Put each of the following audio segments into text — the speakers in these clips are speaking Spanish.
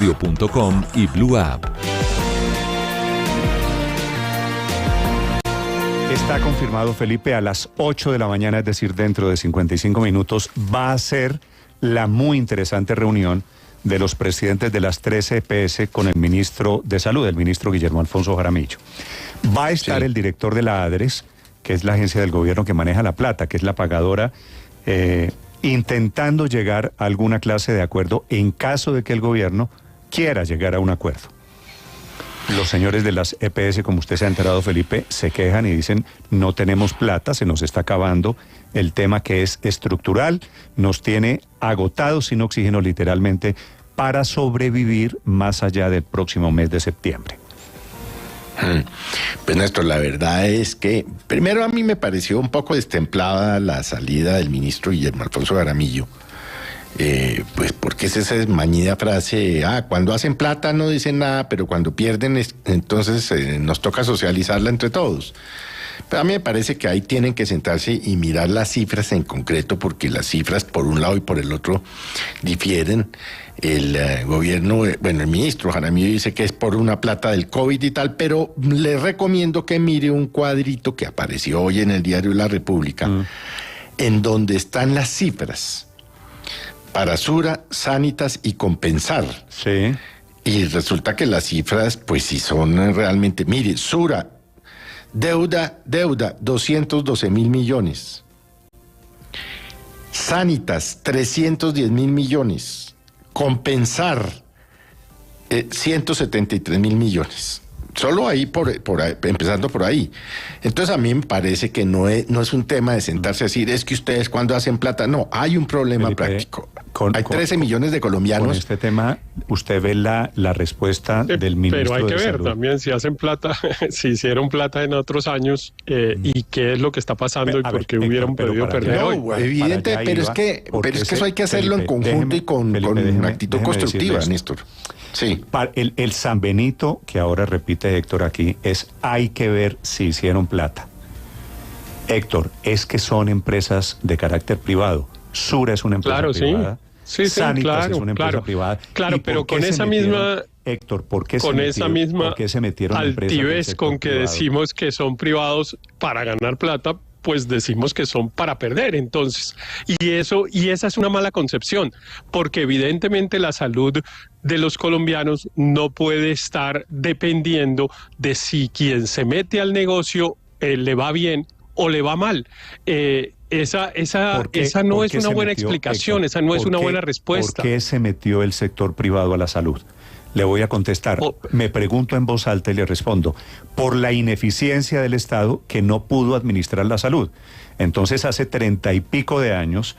Radio.com y Blue App. Está confirmado, Felipe, a las 8 de la mañana, es decir, dentro de 55 minutos, va a ser la muy interesante reunión de los presidentes de las 3 EPS con el ministro de Salud, el ministro Guillermo Alfonso Jaramillo. Va a estar el director de la ADRES, que es la agencia del gobierno que maneja la plata, que es la pagadora, intentando llegar a alguna clase de acuerdo en caso de que el gobierno quiera llegar a un acuerdo. Los señores de las EPS, como usted se ha enterado, Felipe, se quejan y dicen: no tenemos plata, se nos está acabando el tema que es estructural, nos tiene agotados sin oxígeno literalmente para sobrevivir más allá del próximo mes de septiembre. Pues Néstor, la verdad es que primero a mí me pareció un poco destemplada la salida del ministro Guillermo Alfonso Jaramillo. Pues porque es esa mañida frase, cuando hacen plata no dicen nada, pero cuando pierden entonces nos toca socializarla entre todos. Pero a mí me parece que ahí tienen que sentarse y mirar las cifras en concreto, porque las cifras por un lado y por el otro difieren. El gobierno, el ministro Jaramillo dice que es por una plata del COVID y tal, pero le recomiendo que mire un cuadrito que apareció hoy en el diario La República, en donde están las cifras para Sura, Sanitas y Compensar. Sí. Y resulta que las cifras, pues sí son realmente, mire, Sura, deuda, 212.000 millones. Sanitas, 310.000 millones. Compensar, 173.000 millones. Solo ahí, empezando por ahí. Entonces a mí me parece que no es un tema de sentarse a decir, es que ustedes cuando hacen plata, no, hay un problema, Felipe, práctico. Hay 13 millones de colombianos. Con este tema, usted ve la respuesta del ministro de Salud. Pero hay que ver también si hacen plata, si hicieron plata en otros años, y qué es lo que está pasando y por qué hubieran podido perder hoy. No, evidente, pero es que eso hay que hacerlo en conjunto y con una actitud constructiva, Néstor. Sí. El San Benito, que ahora repite Héctor aquí, es hay que ver si hicieron plata. Héctor, es que son empresas de carácter privado. Sura es una empresa privada. Sí, Sanitas es una empresa privada. Claro, pero con esa misma... Héctor, ¿por qué con esa misma se metieron altivez con que privado? Decimos que son privados para ganar plata, pues decimos que son para perder, entonces. Y esa es una mala concepción, porque evidentemente la salud de los colombianos no puede estar dependiendo de si quien se mete al negocio le va bien o le va mal. Esa no es una buena explicación, Héctor, esa no es una buena respuesta. ¿Por qué se metió el sector privado a la salud? Le voy a contestar. Me pregunto en voz alta y le respondo: por la ineficiencia del Estado que no pudo administrar la salud. Entonces, hace 30 y pico de años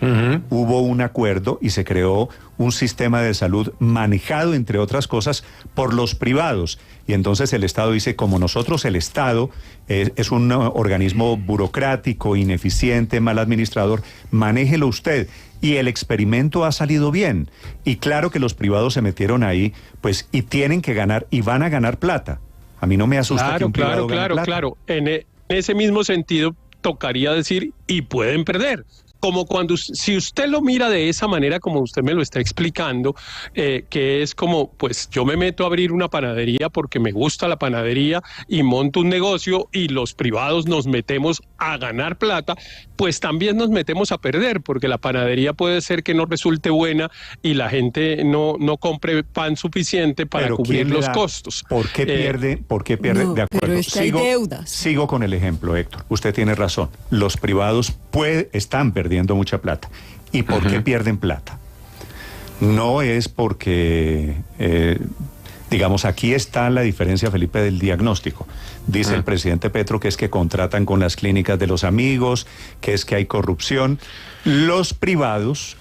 hubo un acuerdo y se creó un sistema de salud manejado, entre otras cosas, por los privados. Y entonces el Estado dice, como nosotros, el Estado es un organismo burocrático, ineficiente, mal administrador, manéjelo usted. Y el experimento ha salido bien. Y claro que los privados se metieron ahí, pues, y tienen que ganar, y van a ganar plata. A mí no me asusta que un privado gane plata. Claro. En ese mismo sentido, tocaría decir, y pueden perder. Como si usted lo mira de esa manera como usted me lo está explicando, que es como, pues yo me meto a abrir una panadería porque me gusta la panadería y monto un negocio y los privados nos metemos a ganar plata, pues también nos metemos a perder, porque la panadería puede ser que no resulte buena y la gente no compre pan suficiente para cubrir los costos. ¿Por qué pierde? No, de acuerdo. Pero es que hay deudas. Sigo con el ejemplo, Héctor. Usted tiene razón. Los privados están perdiendo mucha plata. ¿Y por qué pierden plata? No es porque, digamos, aquí está la diferencia, Felipe, del diagnóstico. Dice el presidente Petro que es que contratan con las clínicas de los amigos, que es que hay corrupción. Los privados,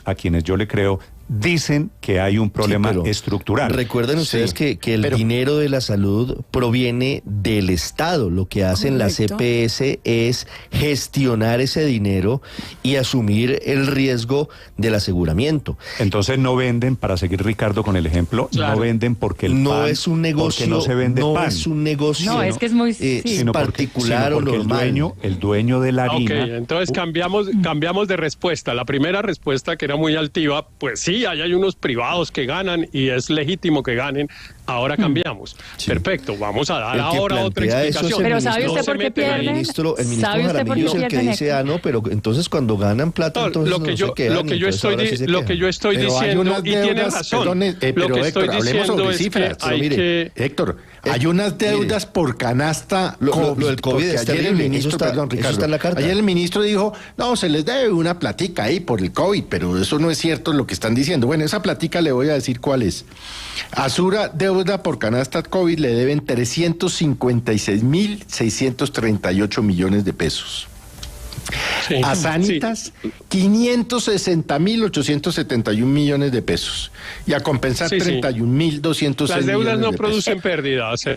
a quienes yo le creo, dicen que hay un problema estructural. Recuerden ustedes que el dinero de la salud proviene del Estado. Lo que hacen las EPS es gestionar ese dinero y asumir el riesgo del aseguramiento. Entonces no venden, para seguir Ricardo con el ejemplo, no venden porque el pan, es un negocio, porque no se vende pan. No es un negocio. No, es que es muy sino particular porque o normal. El dueño de la harina. Ok, entonces cambiamos de respuesta. La primera respuesta, que era muy altiva, pues sí, sí, hay unos privados que ganan y es legítimo que ganen, ahora cambiamos. Sí. Perfecto, vamos a dar El que ahora otra plantea eso es explicación. el Pero ¿sabe ministro- usted por qué pierde? El ministro ¿Sabe usted por qué Jaramillo es el que pierden, dice, Héctor? no, pero entonces cuando ganan plata, entonces lo que no yo, se quedan, lo que yo entonces estoy, ahora sí se lo que quedan. yo estoy Pero hay diciendo, unas y tiene deudas, razón, perdone, lo pero que Héctor, estoy hablemos diciendo sobre es que cifras. hay mire, que... Héctor, hay unas deudas por canasta Lo del COVID porque es ayer el terrible, ministro, eso está- perdón, eso Ricardo, está en la carta. ayer el ministro dijo, no, se les debe una platica ahí por el COVID, pero eso no es cierto lo que están diciendo. Bueno, esa platica le voy a decir cuál es. A Sura, deuda por canasta COVID, le deben 356.638 millones de pesos. Sí, A Sanitas, 560.871 millones de pesos. Y a compensar, Sí, sí. 31.206 Las deudas millones no de producen pérdidas. No, No,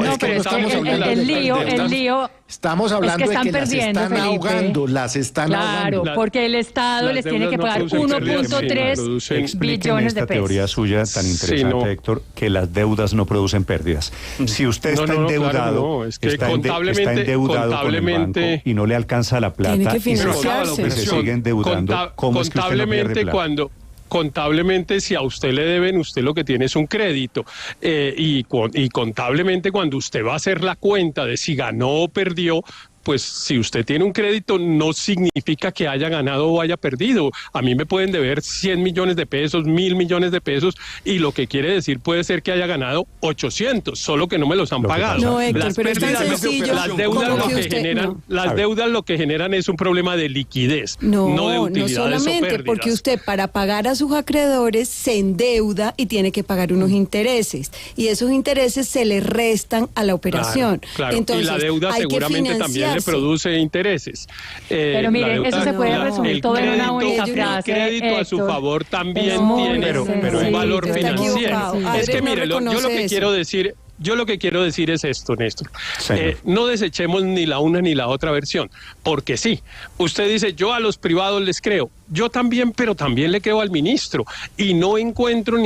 es que pero no es estamos que hablando de el lío, deudas. el lío... Estamos hablando Es que de están que las perdiendo, están Felipe. ahogando, las están Claro, ahogando. porque el Estado las les tiene que deudas no pagar producen pérdidas, sí, 1.3 producen- Explíqueme billones de esta teoría pesos. suya tan interesante, no. Héctor, que las deudas no producen pérdidas. Si usted No, está no, claro, endeudado, no, es que está contablemente- endeudado con el banco contablemente- y no le alcanza la plata Tiene que y se- financiarse. y se sigue endeudando, ¿cómo es que usted no pierde plata? Contablemente, si a usted le deben, usted lo que tiene es un crédito. Y contablemente, cuando usted va a hacer la cuenta de si ganó o perdió, pues si usted tiene un crédito no significa que haya ganado o haya perdido. A mí me pueden deber 100 millones de pesos, 1.000 millones de pesos, y lo que quiere decir puede ser que haya ganado 800, solo que no me los han Lo que pagado. pasa- No, Héctor, Las pero es tan pérdidas, sencillo las deudas como lo que que usted- generan, no. A las ver. deudas lo que generan es un problema de liquidez, no de No utilidades o solamente, pérdidas. porque usted para pagar a sus acreedores se endeuda y tiene que pagar unos intereses. Y esos intereses se le restan a la operación. Claro, claro. Entonces, y la deuda hay que seguramente también le financiarse. produce intereses. Pero La mire, deuda- eso se puede No, resumir el todo en una crédito- única el frase, crédito a su Héctor. favor también Es muy tiene pero sencillo. un valor Está financiero. equivocado. Es Andrés que no mire, yo lo reconoce que eso. quiero decir... Yo lo que quiero decir es esto, Néstor. Señor. No desechemos ni la una ni la otra versión, porque sí, usted dice, yo a los privados les creo. Yo también, pero también le creo al ministro. Y no encuentro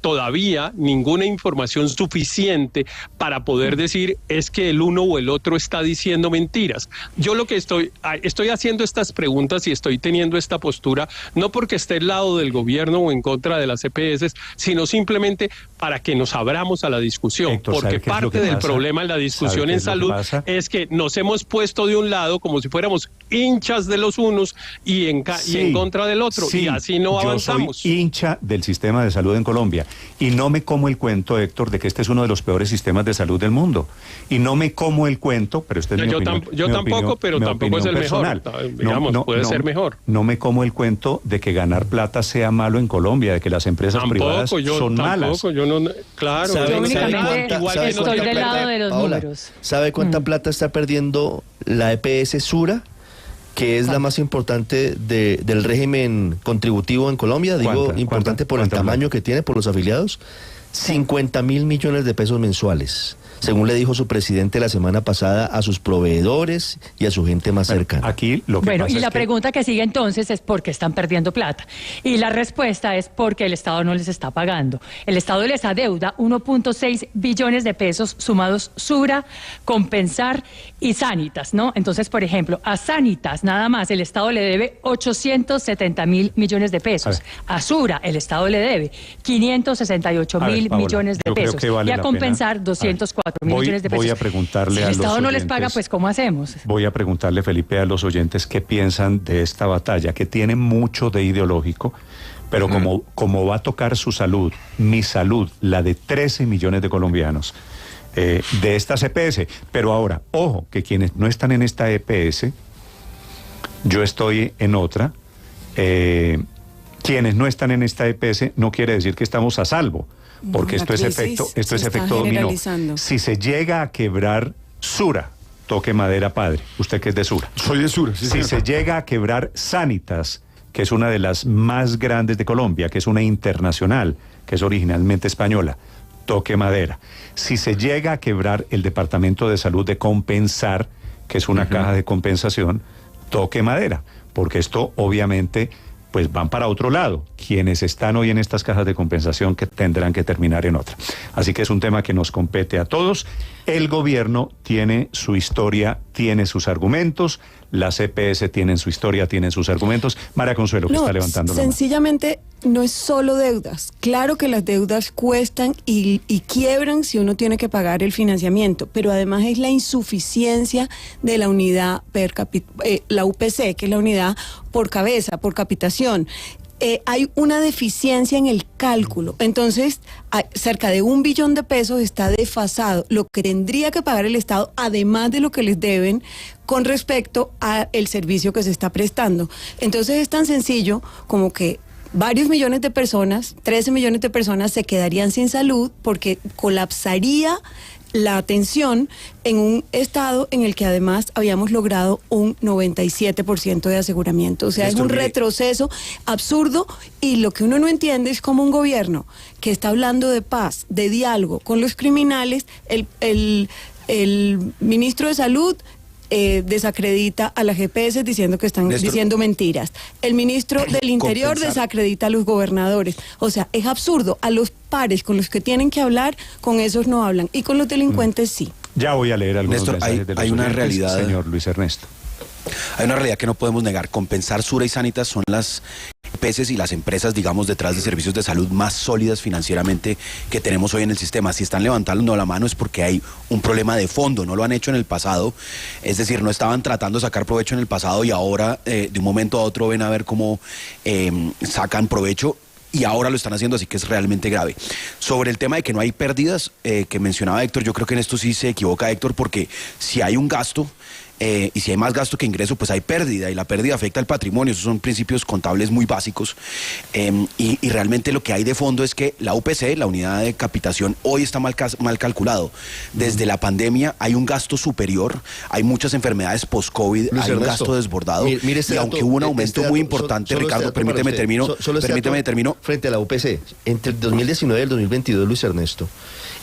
todavía ninguna información suficiente para poder decir es que el uno o el otro está diciendo mentiras. Yo lo que estoy haciendo estas preguntas y estoy teniendo esta postura, no porque esté al lado del gobierno o en contra de las EPS, sino simplemente para que nos abramos a la discusión. Héctor, ¿sabe porque qué es lo parte que del pasa? problema en la discusión ¿Sabe qué en es lo que salud pasa? es que nos hemos puesto de un lado como si fuéramos hinchas de los unos y en contra del otro, sí, y así no avanzamos. Yo soy hincha del sistema de salud en Colombia y no me como el cuento, Héctor, de que este es uno de los peores sistemas de salud del mundo. Y no me como el cuento, pero usted es mi Yo opinión, yo mi tampoco, opinión- pero mi tampoco es el opinión mejor. personal. Digamos, puede ser mejor. No me como el cuento de que ganar plata sea malo en Colombia, de que las empresas privadas son malas. Yo no, claro. ¿Sabe- yo únicamente igual sabe que no estoy tiene del que lado perder. de los Paola, números. ¿sabe cuánta plata está perdiendo la EPS Sura, que es la más importante del régimen contributivo en Colombia? Digo, ¿Cuánta? importante por el ¿Cuánta tamaño que tiene, por los afiliados. 50.000 millones de pesos mensuales, según le dijo su presidente la semana pasada a sus proveedores y a su gente más cercana. Aquí lo que Bueno, pasa y es la que- pregunta que sigue entonces es ¿por qué están perdiendo plata? Y la respuesta es porque el Estado no les está pagando. El Estado les adeuda 1.6 billones de pesos sumados Sura, Compensar y Sanitas, ¿no? Entonces, por ejemplo, a Sanitas nada más el Estado le debe 870.000 millones de pesos. A Sura el Estado le debe 568.000 Paola, millones de yo creo pesos. que vale Y a la Compensar pena. 204.000 Voy- millones de pesos. voy a preguntarle si a el los Estado no les oyentes- paga, pues ¿cómo hacemos? Voy a preguntarle, Felipe, a los oyentes qué piensan de esta batalla, que tiene mucho de ideológico, pero como va a tocar su salud, mi salud, la de 13 millones de colombianos, de estas EPS. Pero ahora, ojo, que quienes no están en esta EPS, yo estoy en otra, quienes no están en esta EPS no quiere decir que estamos a salvo, porque No, la esto es crisis se está efecto dominó. generalizando. Si se llega a quebrar Sura, toque madera, padre, usted que es de Sura. Soy de Sura, sí, Si señor. se llega a quebrar Sanitas, que es una de las más grandes de Colombia, que es una internacional, que es originalmente española, toque madera. Si se llega a quebrar el Departamento de Salud de Compensar, que es una caja de compensación, toque madera, porque esto obviamente pues van para otro lado. Quienes están hoy en estas cajas de compensación que tendrán que terminar en otra. Así que es un tema que nos compete a todos. El gobierno tiene su historia, tiene sus argumentos. las EPS tienen su historia, tienen sus argumentos. María Consuelo, que está levantando la mano. Sencillamente no es solo deudas. Claro que las deudas cuestan y quiebran si uno tiene que pagar el financiamiento, pero además es la insuficiencia de la unidad per cápita, la UPC, que es la unidad por cabeza, por capitación. Hay una deficiencia en el cálculo, entonces cerca de 1 billón de pesos está desfasado lo que tendría que pagar el Estado, además de lo que les deben con respecto al servicio que se está prestando. Entonces es tan sencillo como que varios millones de personas, 13 millones de personas se quedarían sin salud porque colapsaría la atención en un estado en el que además habíamos logrado un 97% de aseguramiento. O sea, Néstor, es un retroceso absurdo, y lo que uno no entiende es cómo un gobierno que está hablando de paz, de diálogo con los criminales, el ministro de Salud desacredita a las EPS diciendo que están diciendo mentiras. El ministro del Interior desacredita a los gobernadores. O sea, es absurdo. A los pares con los que tienen que hablar, con esos no hablan. Y con los delincuentes sí. Ya voy a leer algunos mensajes de los hay una oyentes, realidad, señor Luis Ernesto. Hay una realidad que no podemos negar. Compensar, Sura y Sanitas son las EPS y las empresas, digamos, detrás de servicios de salud más sólidas financieramente que tenemos hoy en el sistema. Si están levantando la mano es porque hay un problema de fondo, no lo han hecho en el pasado, es decir, no estaban tratando de sacar provecho en el pasado y ahora de un momento a otro ven a ver cómo sacan provecho. Y ahora lo están haciendo, así que es realmente grave. Sobre el tema de que no hay pérdidas, que mencionaba Héctor, yo creo que en esto sí se equivoca Héctor, porque si hay un gasto, y si hay más gasto que ingreso, pues hay pérdida, y la pérdida afecta al patrimonio. Esos son principios contables muy básicos, y realmente lo que hay de fondo es que la UPC, la unidad de capitación, hoy está mal calculado. Desde la pandemia hay un gasto superior, hay muchas enfermedades post-COVID, hay un gasto desbordado, mire y aunque hubo un aumento muy importante, Ricardo, permíteme termino. Frente a la UPC, entre el 2019 y el 2022, Luis Ernesto,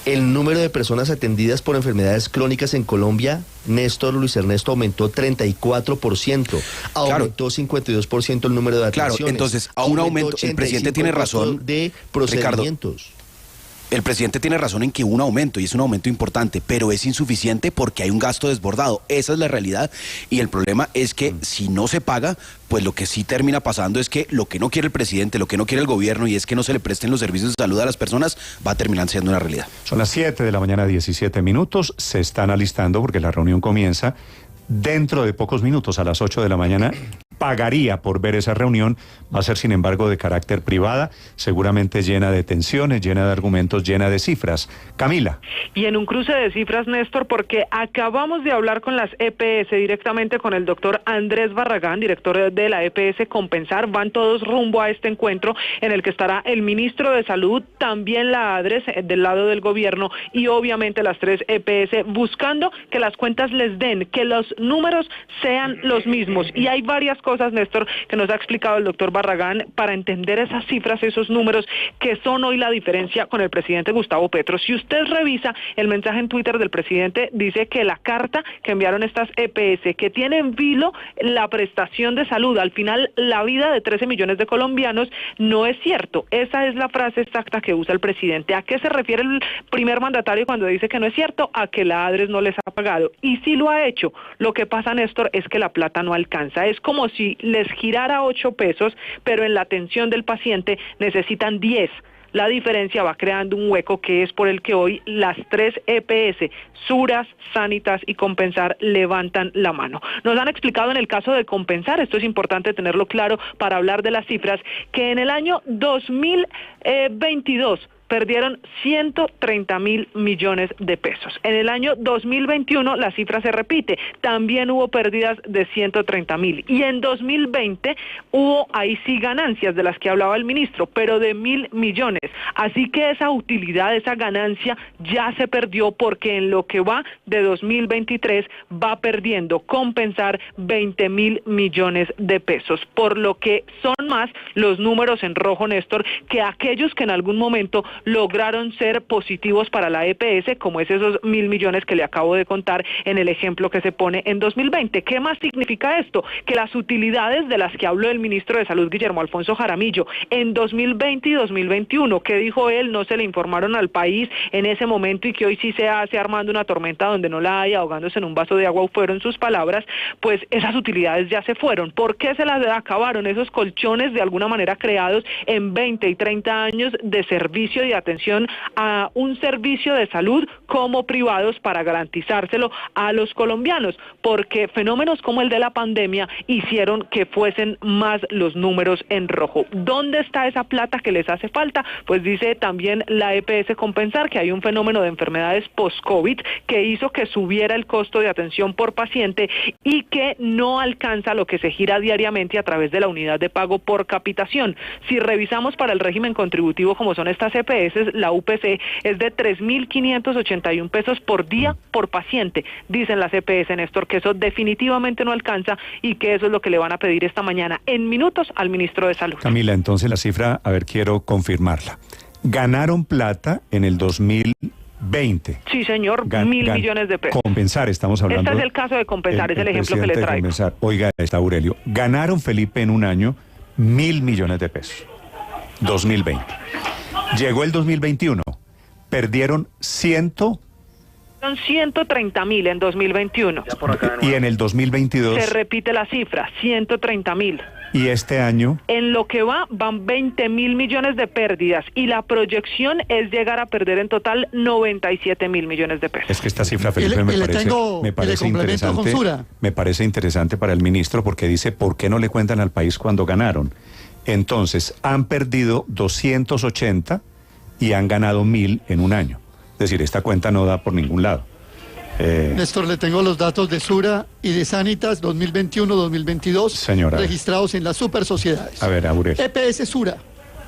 el número de personas atendidas por enfermedades crónicas en Colombia, Luis Ernesto, aumentó 34%, aumentó 52% el número de atenciones. Claro, entonces, a un aumento, el presidente tiene razón, de procedimientos. Ricardo, el presidente tiene razón en que hubo un aumento, y es un aumento importante, pero es insuficiente porque hay un gasto desbordado. Esa es la realidad, y el problema es que si no se paga, pues lo que sí termina pasando es que lo que no quiere el presidente, lo que no quiere el gobierno, y es que no se le presten los servicios de salud a las personas, va a terminar siendo una realidad. Son las 7 de la mañana, 17 minutos, se están alistando porque la reunión comienza dentro de pocos minutos, a las 8 de la mañana. Pagaría por ver esa reunión, va a ser sin embargo de carácter privada, seguramente llena de tensiones, llena de argumentos, llena de cifras. Camila. Y en un cruce de cifras, Néstor, porque acabamos de hablar con las EPS, directamente con el doctor Andrés Barragán, director de la EPS Compensar. Van todos rumbo a este encuentro en el que estará el ministro de Salud, también la ADRES del lado del gobierno, y obviamente las 3 EPS, buscando que las cuentas les den, que los números sean los mismos. Y hay varias cosas, Néstor, que nos ha explicado el doctor Barragán para entender esas cifras, esos números que son hoy la diferencia con el presidente Gustavo Petro. Si usted revisa el mensaje en Twitter del presidente, dice que la carta que enviaron estas EPS, que tiene en vilo la prestación de salud, al final la vida de 13 millones de colombianos, no es cierto. Esa es la frase exacta que usa el presidente. ¿A qué se refiere el primer mandatario cuando dice que no es cierto? A que la ADRES no les ha pagado. Y sí lo ha hecho. Lo que pasa, Néstor, es que la plata no alcanza. Es como si les girara 8 pesos, pero en la atención del paciente necesitan 10. La diferencia va creando un hueco que es por el que hoy las 3 EPS, Suras, Sanitas y Compensar, levantan la mano. Nos han explicado en el caso de Compensar, esto es importante tenerlo claro para hablar de las cifras, que en el año 2022 perdieron 130.000 millones de pesos. En el año 2021 la cifra se repite, también hubo pérdidas de 130.000. Y en 2020 hubo ahí sí ganancias de las que hablaba el ministro, pero de 1.000 millones. Así que esa utilidad, esa ganancia ya se perdió, porque en lo que va de 2023 va perdiendo Compensar 20.000 millones de pesos. Por lo que son más los números en rojo, Néstor, que aquellos que en algún momento lograron ser positivos para la EPS, como es esos 1.000 millones que le acabo de contar en el ejemplo que se pone en 2020. ¿Qué más significa esto? Que las utilidades de las que habló el ministro de Salud, Guillermo Alfonso Jaramillo, en 2020 y 2021, que dijo él, no se le informaron al país en ese momento y que hoy sí se hace armando una tormenta donde no la hay, ahogándose en un vaso de agua, fueron sus palabras, pues esas utilidades ya se fueron. ¿Por qué se las acabaron? Esos colchones de alguna manera creados en 20 y 30 años de servicio y de atención a un servicio de salud como privados para garantizárselo a los colombianos, porque fenómenos como el de la pandemia hicieron que fuesen más los números en rojo. ¿Dónde está esa plata que les hace falta? Pues dice también la EPS Compensar que hay un fenómeno de enfermedades post-COVID que hizo que subiera el costo de atención por paciente y que no alcanza lo que se gira diariamente a través de la unidad de pago por capitación. Si revisamos para el régimen contributivo como son estas EPS, la UPC es de 3.581 pesos por día por paciente. Dicen las EPS, Néstor, que eso definitivamente no alcanza y que eso es lo que le van a pedir esta mañana en minutos al ministro de Salud. Camila, entonces la cifra, a ver, quiero confirmarla. Ganaron plata en el 2020. Sí, señor, 1.000 millones de pesos. Compensar, estamos hablando. Este es el caso de Compensar, es el ejemplo que le traigo. Oiga, está Aurelio. Ganaron, Felipe, en un año 1.000 millones de pesos. 2020. Llegó el 2021. Perdieron 130.000 en 2021. Y en el 2022. Se repite la cifra, 130.000. ¿Y este año? En lo que van 20.000 millones de pérdidas y la proyección es llegar a perder en total 97.000 millones de pesos. Es que esta cifra, Felipe, me parece interesante. Me parece interesante para el ministro porque dice, ¿por qué no le cuentan al país cuando ganaron? Entonces, han perdido 280 y han ganado 1.000 en un año. Es decir, esta cuenta no da por ningún lado. Néstor, le tengo los datos de Sura y de Sanitas 2021-2022 registrados en las super sociedades. A ver, Aurelio. EPS Sura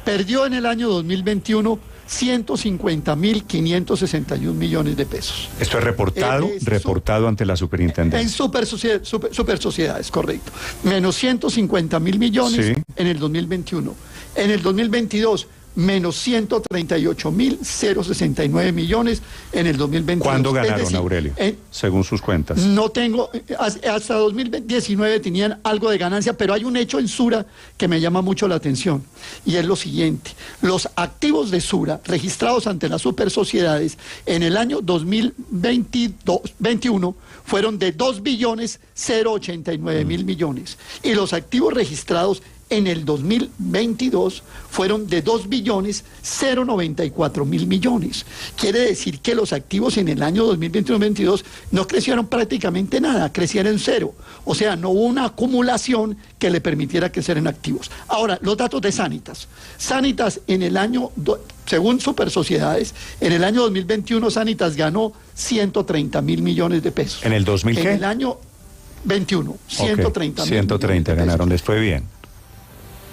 perdió en el año 2021 150.561 millones de pesos. Esto es reportado ante la superintendencia. En super sociedades, correcto. Menos 150.000 millones en el 2021. En el 2022, menos 138.069 millones en el 2022. ¿Cuándo ganaron, Aurelio? Según sus cuentas. No tengo, hasta 2019 tenían algo de ganancia, pero hay un hecho en Sura que me llama mucho la atención, y es lo siguiente: los activos de Sura registrados ante las super sociedades en el año 2021 fueron de 2.089.000 millones, y los activos registrados en el 2022 fueron de 2.094.000 millones. Quiere decir que los activos en el año 2021-22 no crecieron prácticamente nada, crecieron en cero. O sea, no hubo una acumulación que le permitiera crecer en activos. Ahora, los datos de Sanitas. Sanitas en el año, según Super Sociedades, en el año 2021 Sanitas ganó 130.000 millones de pesos. ¿En el 2000 qué? En el año 21, 130.000. 130 ganaron, les fue bien.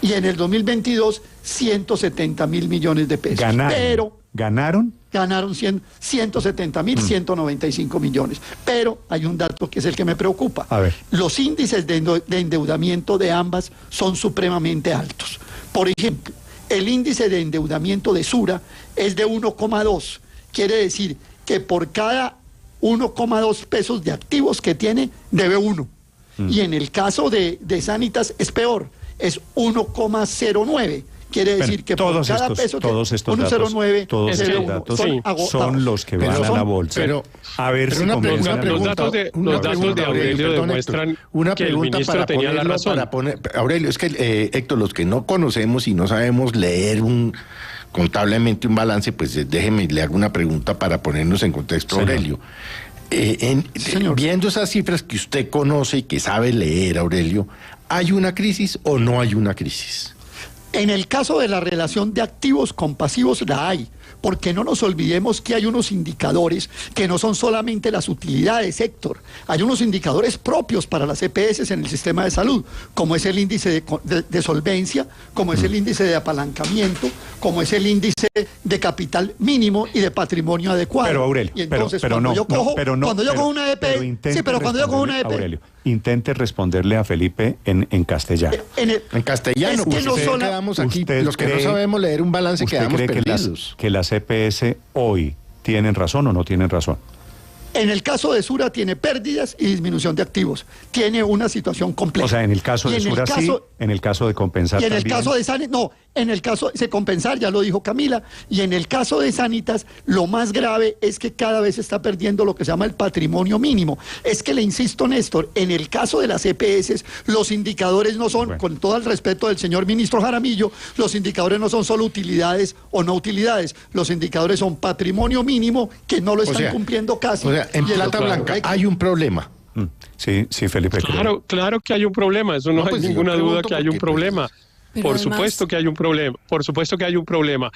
Y en el 2022, 170.000 millones de pesos. ¿Ganaron? Ganaron 170.000, 195 millones. Pero hay un dato que es el que me preocupa. A ver. Los índices de endeudamiento de ambas son supremamente altos. Por ejemplo, el índice de endeudamiento de Sura es de 1,2. Quiere decir que por cada 1,2 pesos de activos que tiene, debe 1. Y en el caso de Sanitas es peor. Es 1,09. Quiere decir que por cada peso todos estos datos son los que van a la bolsa. A ver si los datos de Aurelio demuestran que el ministro tenía la razón. Aurelio, es que Héctor, los que no conocemos y no sabemos leer contablemente un balance, pues déjeme, le hago una pregunta para ponernos en contexto, Aurelio. Viendo esas cifras que usted conoce y que sabe leer, Aurelio, ¿hay una crisis o no hay una crisis? En el caso de la relación de activos con pasivos la hay, porque no nos olvidemos que hay unos indicadores que no son solamente las utilidades, Héctor. Hay unos indicadores propios para las EPS en el sistema de salud, como es el índice de solvencia, como es el índice de apalancamiento, como es el índice de capital mínimo y de patrimonio adecuado. Pero Aurelio, y entonces, cuando yo cojo una EPS, cuando yo cojo una EPS, intente responderle a Felipe en castellano. En castellano, es que no porque son- quedamos aquí, ¿Usted los que no cree- sabemos leer un balance ¿Usted quedamos cree perdidos. que las EPS hoy tienen razón o no tienen razón? En el caso de Sura tiene pérdidas y disminución de activos. Tiene una situación compleja. O sea, en el caso Y de en el Sura sí, caso- en el caso de Compensar Y en el también. caso de Sanitas, no, en el caso de Compensar, ya lo dijo Camila, y en el caso de Sanitas, lo más grave es que cada vez se está perdiendo lo que se llama el patrimonio mínimo. Es que le insisto, Néstor, en el caso de las EPS, los indicadores no son, Bueno. con todo el respeto del señor ministro Jaramillo, los indicadores no son solo utilidades o no utilidades, los indicadores son patrimonio mínimo que no lo están cumpliendo casi. O sea, en y el plata otro- blanca hay un problema. Sí, Felipe. creo. Claro que hay un problema, eso no, No, pues, hay yo ninguna duda pregunto que hay un porque, problema. Pero Por además- supuesto que hay un problema, por supuesto que hay un problema,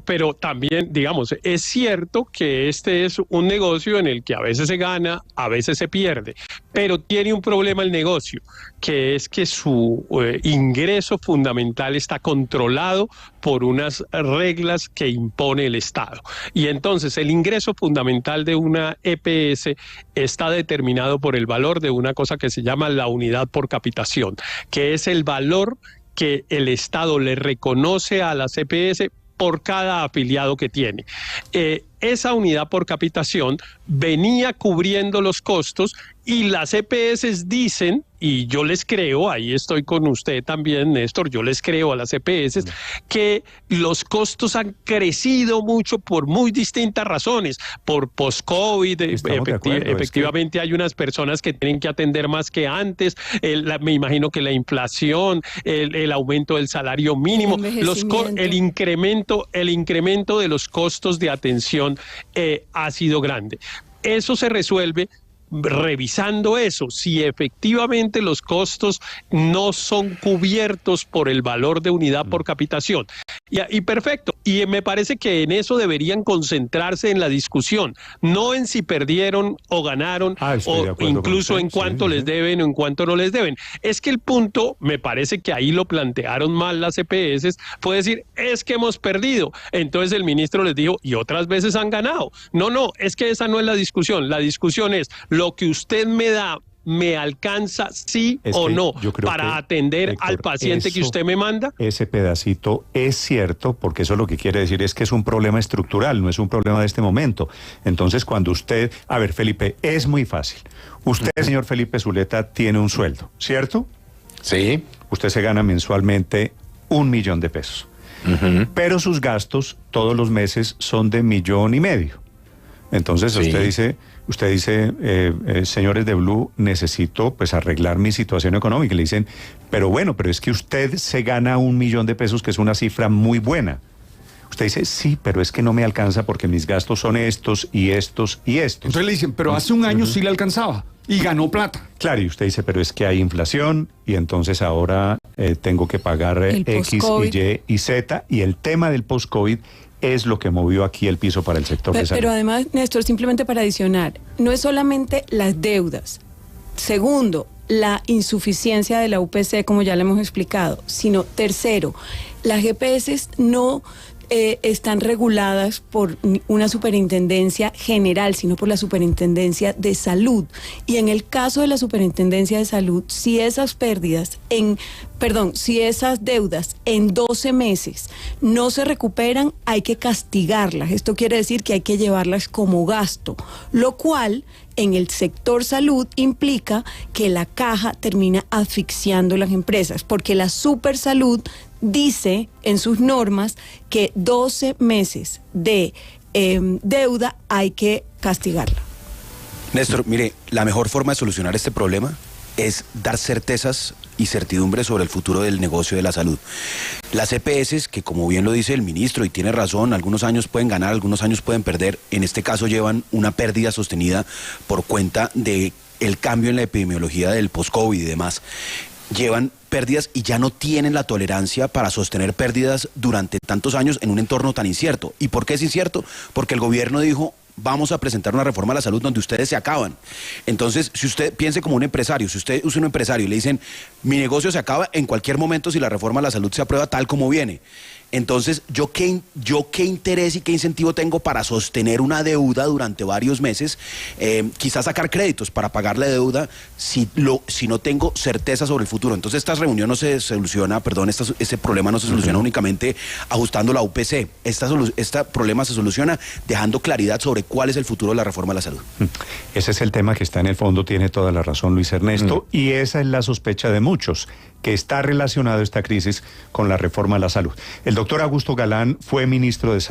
pero también, digamos, es cierto que este es un negocio en el que a veces se gana, a veces se pierde, pero tiene un problema el negocio, que es que su ingreso fundamental está controlado por unas reglas que impone el Estado. Y entonces el ingreso fundamental de una EPS está determinado por el valor de una cosa que se llama la unidad por capitación, que es el valor que el Estado le reconoce a las EPS por cada afiliado que tiene. Esa unidad por capitación venía cubriendo los costos y las EPS dicen, y yo les creo, ahí estoy con usted también, Néstor, yo les creo a las EPS, que los costos han crecido mucho por muy distintas razones, por post-COVID, Estamos de acuerdo, efectivamente hay unas personas que tienen que atender más que antes, me imagino que la inflación, el aumento del salario mínimo, el incremento de los costos de atención ha sido grande. Eso se resuelve revisando eso, si efectivamente los costos no son cubiertos por el valor de unidad por capitación. Y perfecto, y me parece que en eso deberían concentrarse en la discusión, no en si perdieron o ganaron, o incluso en cuánto les deben o en cuánto no les deben. Es que el punto, me parece que ahí lo plantearon mal las EPS, fue decir, es que hemos perdido. Entonces el ministro les dijo, y otras veces han ganado. No, es que esa no es la discusión es lo que usted me da, ¿me alcanza sí o no para atender al paciente que usted me manda? Ese pedacito es cierto, porque eso lo que quiere decir es que es un problema estructural, no es un problema de este momento. Entonces, cuando usted... A ver, Felipe, es muy fácil. Usted, señor Felipe Zuleta, tiene un sueldo, ¿cierto? Sí. Usted se gana mensualmente 1 millón de pesos. Pero sus gastos todos los meses son de 1,5 millones. Entonces, usted dice, señores de Blue, necesito pues arreglar mi situación económica. Y le dicen, pero es que usted se gana 1 millón de pesos, que es una cifra muy buena. Usted dice, sí, pero es que no me alcanza porque mis gastos son estos y estos y estos. Entonces le dicen, pero hace un año sí le alcanzaba y ganó plata. Claro, y usted dice, pero es que hay inflación y entonces ahora tengo que pagar X y Y y Z. Y el tema del post-COVID es lo que movió aquí el piso para el sector de salud. Pero además, Néstor, simplemente para adicionar, no es solamente las deudas. Segundo, la insuficiencia de la UPC, como ya le hemos explicado, sino tercero, las EPS no están reguladas por una superintendencia general, sino por la superintendencia de salud. Y en el caso de la superintendencia de salud, si esas si esas deudas en 12 meses no se recuperan, hay que castigarlas. Esto quiere decir que hay que llevarlas como gasto, lo cual en el sector salud implica que la caja termina asfixiando las empresas, porque la Supersalud dice en sus normas que 12 meses de deuda hay que castigarla. Néstor, mire, la mejor forma de solucionar este problema es dar certezas y certidumbre sobre el futuro del negocio de la salud. Las EPS, que como bien lo dice el ministro, y tiene razón, algunos años pueden ganar, algunos años pueden perder, en este caso llevan una pérdida sostenida por cuenta de el cambio en la epidemiología del post-COVID y demás. Llevan pérdidas y ya no tienen la tolerancia para sostener pérdidas durante tantos años en un entorno tan incierto. ¿Y por qué es incierto? Porque el gobierno dijo, vamos a presentar una reforma a la salud donde ustedes se acaban. Entonces, si usted piense como un empresario, si usted es un empresario y le dicen, mi negocio se acaba en cualquier momento si la reforma a la salud se aprueba tal como viene. Entonces, ¿yo qué interés y qué incentivo tengo para sostener una deuda durante varios meses? Quizás sacar créditos para pagar la deuda si no tengo certeza sobre el futuro. Entonces, esta reunión no se soluciona, este problema no se soluciona únicamente ajustando la UPC. Este problema se soluciona dejando claridad sobre cuál es el futuro de la reforma de la salud. Ese es el tema que está en el fondo, tiene toda la razón Luis Ernesto, y esa es la sospecha de muchos, que está relacionado esta crisis con la reforma a la salud. El doctor Augusto Galán fue ministro de Salud.